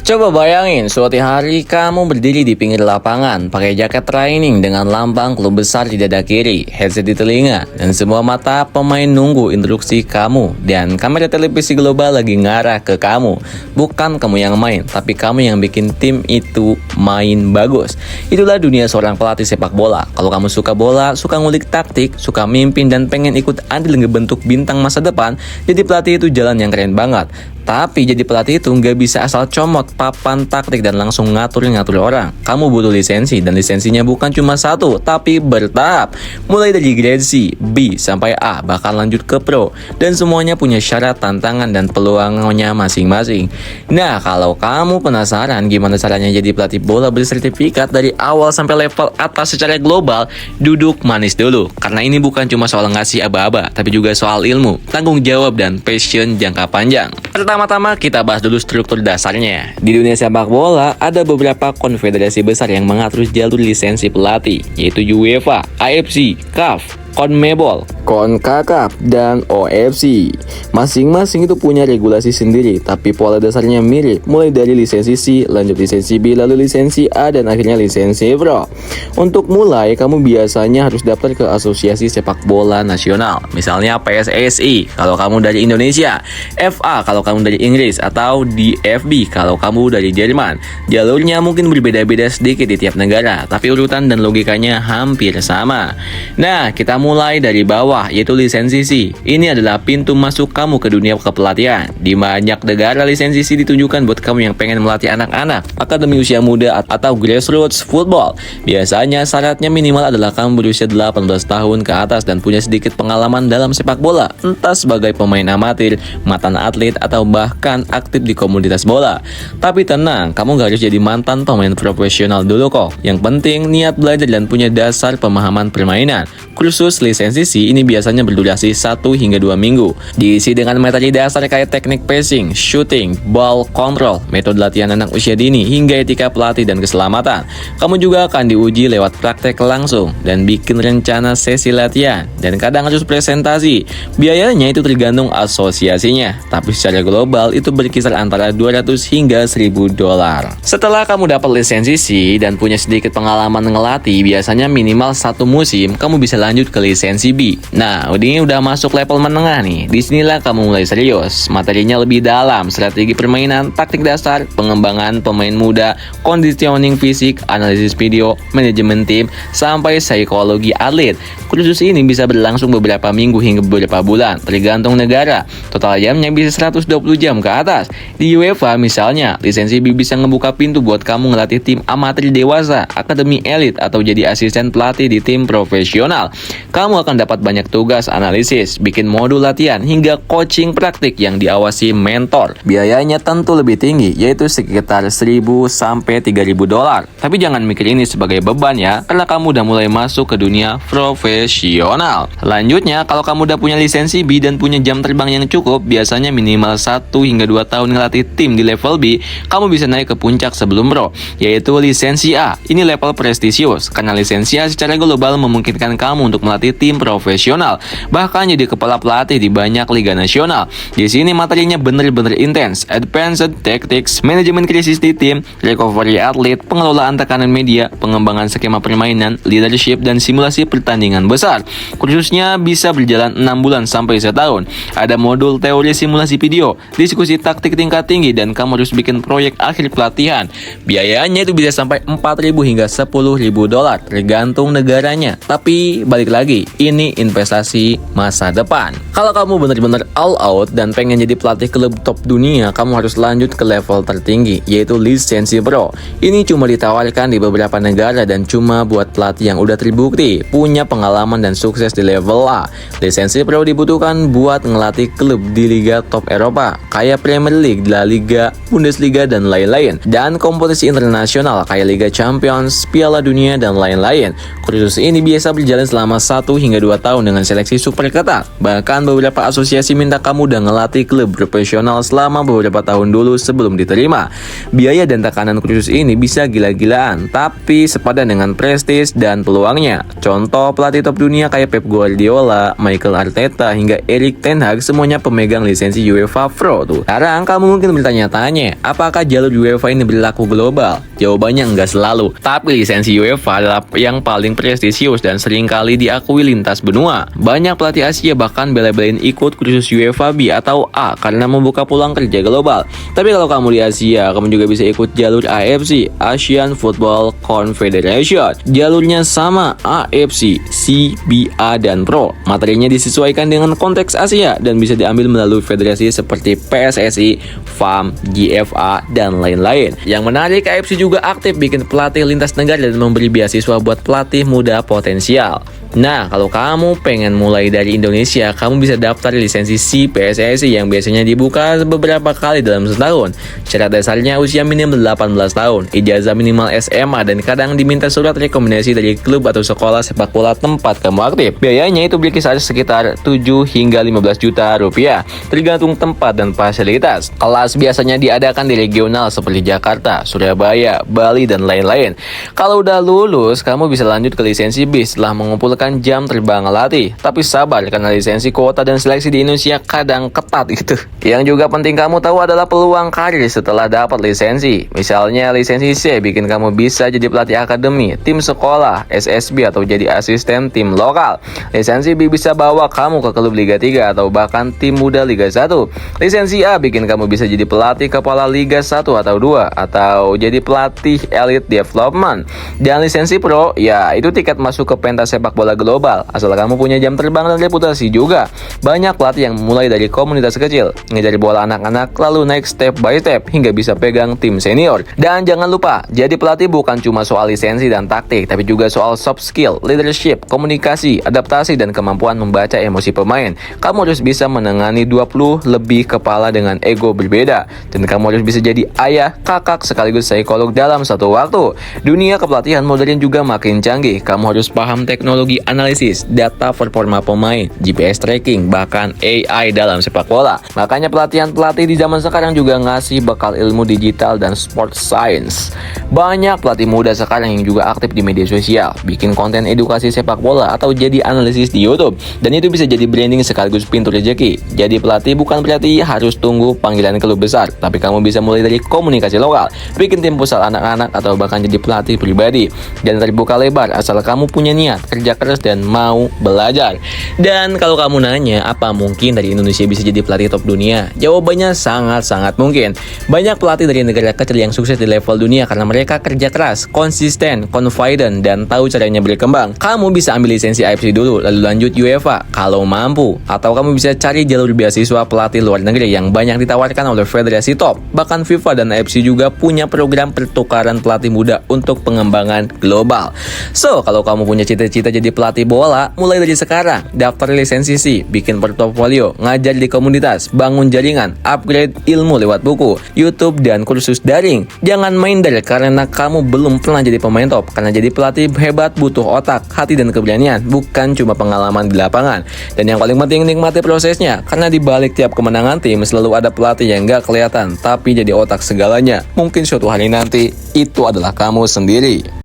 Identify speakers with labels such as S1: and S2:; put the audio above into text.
S1: Coba bayangin, suatu hari kamu berdiri di pinggir lapangan, pakai jaket training dengan lambang klub besar di dada kiri, headset di telinga, dan semua mata pemain nunggu instruksi kamu. Dan kamera televisi global lagi ngarah ke kamu. Bukan kamu yang main, tapi kamu yang bikin tim itu main bagus. Itulah dunia seorang pelatih sepak bola. Kalau kamu suka bola, suka ngulik taktik, suka mimpin, dan pengen ikut andil ngebentuk bintang masa depan, jadi pelatih itu jalan yang keren banget. Tapi jadi pelatih itu nggak bisa asal comot papan taktik dan langsung ngatur-ngatur orang. Kamu butuh lisensi, dan lisensinya bukan cuma satu, tapi bertahap. Mulai dari grade C, B, sampai A, bahkan lanjut ke Pro. Dan semuanya punya syarat, tantangan, dan peluangnya masing-masing. Nah, kalau kamu penasaran gimana caranya jadi pelatih bola bersertifikat dari awal sampai level atas secara global, duduk manis dulu. Karena ini bukan cuma soal ngasih aba-aba, tapi juga soal ilmu, tanggung jawab, dan passion jangka panjang. Pertama-tama kita bahas dulu struktur dasarnya. Di dunia sepak bola, ada beberapa konfederasi besar yang mengatur jalur lisensi pelatih, yaitu UEFA, AFC, CAF, CONMEBOL, CONCACAF, dan OFC. Masing-masing itu punya regulasi sendiri, tapi pola dasarnya mirip, mulai dari lisensi C, lanjut lisensi B, lalu lisensi A, dan akhirnya lisensi Pro. Untuk mulai, kamu biasanya harus daftar ke Asosiasi Sepak Bola Nasional, misalnya PSSI kalau kamu dari Indonesia, FA kalau kamu dari Inggris, atau DFB kalau kamu dari Jerman. Jalurnya mungkin berbeda-beda sedikit di tiap negara, tapi urutan dan logikanya hampir sama. Nah, kita mulai dari bawah, yaitu lisensi C. Ini adalah pintu masuk kamu ke dunia kepelatihan. Di banyak negara, lisensi C ditujukan buat kamu yang pengen melatih anak-anak, akademi usia muda, atau grassroots football. Biasanya syaratnya minimal adalah kamu berusia 18 tahun ke atas dan punya sedikit pengalaman dalam sepak bola, entah sebagai pemain amatir, mantan atlet, atau bahkan aktif di komunitas bola. Tapi tenang, kamu gak harus jadi mantan pemain profesional dulu kok. Yang penting niat belajar dan punya dasar pemahaman permainan. Kursus lisensi C ini biasanya berdurasi 1 hingga 2 minggu. Diisi dengan materi dasar kayak teknik passing, shooting, ball control, metode latihan anak usia dini, hingga etika pelatih dan keselamatan. Kamu juga akan diuji lewat praktek langsung dan bikin rencana sesi latihan. Dan kadang harus presentasi. Biayanya itu tergantung asosiasinya, tapi secara global itu berkisar antara 200 hingga 1000 dolar. Setelah kamu dapat lisensi C dan punya sedikit pengalaman ngelatih, biasanya minimal 1 musim, kamu bisa lanjut ke lisensi B. Nah, ini udah masuk level menengah nih. Disinilah kamu mulai serius. Materinya lebih dalam, strategi permainan, taktik dasar, pengembangan pemain muda, conditioning fisik, analisis video, manajemen tim, sampai psikologi atlet. Kursus ini bisa berlangsung beberapa minggu hingga beberapa bulan, tergantung negara. Total jamnya bisa 120 jam ke atas. Di UEFA misalnya, lisensi B bisa ngebuka pintu buat kamu ngelatih tim amatir dewasa, akademi elit, atau jadi asisten pelatih di tim profesional. Kamu akan dapat banyak tugas analisis, bikin modul latihan, hingga coaching praktik yang diawasi mentor. Biayanya tentu lebih tinggi, yaitu sekitar 1000 sampai 3000 dolar. Tapi jangan mikir ini sebagai beban ya, karena kamu udah mulai masuk ke dunia profesional. Selanjutnya, kalau kamu udah punya lisensi B dan punya jam terbang yang cukup, biasanya minimal 1 hingga 2 tahun ngelatih tim di level B, kamu bisa naik ke puncak sebelum Pro, yaitu lisensi A. Ini level prestisius, karena lisensi A secara global memungkinkan kamu untuk melatih tim profesional, bahkan jadi kepala pelatih di banyak liga nasional. Di sini materinya bener-bener intens, advanced tactics, manajemen krisis di tim, recovery atlet, pengelolaan tekanan media, pengembangan skema permainan, leadership, dan simulasi pertandingan besar. Kursusnya bisa berjalan 6 bulan sampai setahun. Ada modul teori simulasi video, diskusi taktik tingkat tinggi, dan kamu harus bikin proyek akhir pelatihan. Biayanya itu bisa sampai 4.000 hingga 10.000 dolar, tergantung negaranya. Tapi balik lagi, ini investasi masa depan. Kalau kamu benar-benar all out dan pengen jadi pelatih klub top dunia, kamu harus lanjut ke level tertinggi, yaitu lisensi Pro. Ini cuma ditawarkan di beberapa negara dan cuma buat pelatih yang udah terbukti, punya pengalaman dan sukses di level A. Lisensi Pro dibutuhkan buat ngelatih klub di liga top Eropa, kayak Premier League, La Liga, Bundesliga, dan lain-lain. Dan kompetisi internasional kayak Liga Champions, Piala Dunia, dan lain-lain. Kursus ini biasa berjalan selama 1 1 hingga 2 tahun dengan seleksi super ketat. Bahkan beberapa asosiasi minta kamu udah ngelatih klub profesional selama beberapa tahun dulu sebelum diterima. Biaya dan tekanan kursus ini bisa gila-gilaan, tapi sepadan dengan prestis dan peluangnya. Contoh pelatih top dunia kayak Pep Guardiola, Michael Arteta, hingga Erik ten Hag semuanya pemegang lisensi UEFA Pro tuh. Sekarang kamu mungkin bertanya-tanya, apakah jalur UEFA ini berlaku global? Jawabannya enggak selalu. Tapi lisensi UEFA adalah yang paling prestisius dan seringkali diakui lintas benua. Banyak pelatih Asia bahkan bela-belain ikut kursus UEFA B atau A karena membuka peluang kerja global. Tapi kalau kamu di Asia, kamu juga bisa ikut jalur AFC, Asian Football Confederation. Jalurnya sama, AFC, C, B, A, dan Pro. Materinya disesuaikan dengan konteks Asia dan bisa diambil melalui federasi seperti PSSI, FAM, GFA, dan lain-lain. Yang menarik, AFC juga aktif bikin pelatih lintas negara dan memberi beasiswa buat pelatih muda potensial. Nah, kalau kamu pengen mulai dari Indonesia, kamu bisa daftar lisensi C PSSI yang biasanya dibuka beberapa kali dalam setahun. Syarat dasarnya usia minimal 18 tahun, ijazah minimal SMA, dan kadang diminta surat rekomendasi dari klub atau sekolah sepak bola tempat kamu aktif. Biayanya itu berkisar sekitar 7 hingga 15 juta rupiah, tergantung tempat dan fasilitas. Kelas biasanya diadakan di regional seperti Jakarta, Surabaya, Bali, dan lain-lain. Kalau udah lulus, kamu bisa lanjut ke lisensi B setelah mengumpulkan jam terbang ngelatih. Tapi sabar, karena lisensi kuota dan seleksi di Indonesia kadang ketat gitu. Yang juga penting kamu tahu adalah peluang karir setelah dapat lisensi. Misalnya lisensi C bikin kamu bisa jadi pelatih akademi, tim sekolah, SSB, atau jadi asisten tim lokal. Lisensi B bisa bawa kamu ke klub Liga 3 atau bahkan tim muda Liga 1. Lisensi A bikin kamu bisa jadi pelatih kepala Liga 1 atau 2, atau jadi pelatih elite development. Dan lisensi Pro, ya itu tiket masuk ke pentas sepak bola global, asal kamu punya jam terbang dan reputasi juga. Banyak pelatih yang mulai dari komunitas kecil, ngejar bola anak-anak, lalu naik step by step hingga bisa pegang tim senior. Dan jangan lupa, jadi pelatih bukan cuma soal lisensi dan taktik, tapi juga soal soft skill, leadership, komunikasi, adaptasi, dan kemampuan membaca emosi pemain. Kamu harus bisa menangani 20 lebih kepala dengan ego berbeda, dan kamu harus bisa jadi ayah, kakak, sekaligus psikolog dalam satu waktu. Dunia kepelatihan modern juga makin canggih. Kamu harus paham teknologi analisis, data performa pemain, GPS tracking, bahkan AI dalam sepak bola. Makanya pelatihan pelatih di zaman sekarang juga ngasih bekal ilmu digital dan sports science. Banyak pelatih muda sekarang yang juga aktif di media sosial, bikin konten edukasi sepak bola atau jadi analisis di YouTube. Dan itu bisa jadi branding sekaligus pintu rezeki. Jadi pelatih bukan berarti harus tunggu panggilan klub besar, tapi kamu bisa mulai dari komunikasi lokal, bikin tim futsal anak-anak, atau bahkan jadi pelatih pribadi. Dan terbuka lebar asal kamu punya niat, kerja keras, dan mau belajar. Dan kalau kamu nanya, apa mungkin dari Indonesia bisa jadi pelatih top dunia? Jawabannya sangat-sangat mungkin. Banyak pelatih dari negara kecil yang sukses di level dunia karena mereka kerja keras, konsisten, confident, dan tahu caranya berkembang. Kamu bisa ambil lisensi AFC dulu, lalu lanjut UEFA kalau mampu. Atau kamu bisa cari jalur beasiswa pelatih luar negeri yang banyak ditawarkan oleh federasi top. Bahkan FIFA dan AFC juga punya program pertukaran pelatih muda untuk pengembangan global. So, kalau kamu punya cita-cita jadi pelatih bola, mulai dari sekarang. Daftar lisensi C, bikin portofolio, ngajar di komunitas, bangun jaringan, upgrade ilmu lewat buku, YouTube, dan kursus daring. Jangan minder karena kamu belum pernah jadi pemain top. Karena jadi pelatih hebat butuh otak, hati, dan keberanian, bukan cuma pengalaman di lapangan. Dan yang paling penting, nikmati prosesnya. Karena di balik tiap kemenangan tim selalu ada pelatih yang gak kelihatan, tapi jadi otak segalanya. Mungkin suatu hari nanti itu adalah kamu sendiri.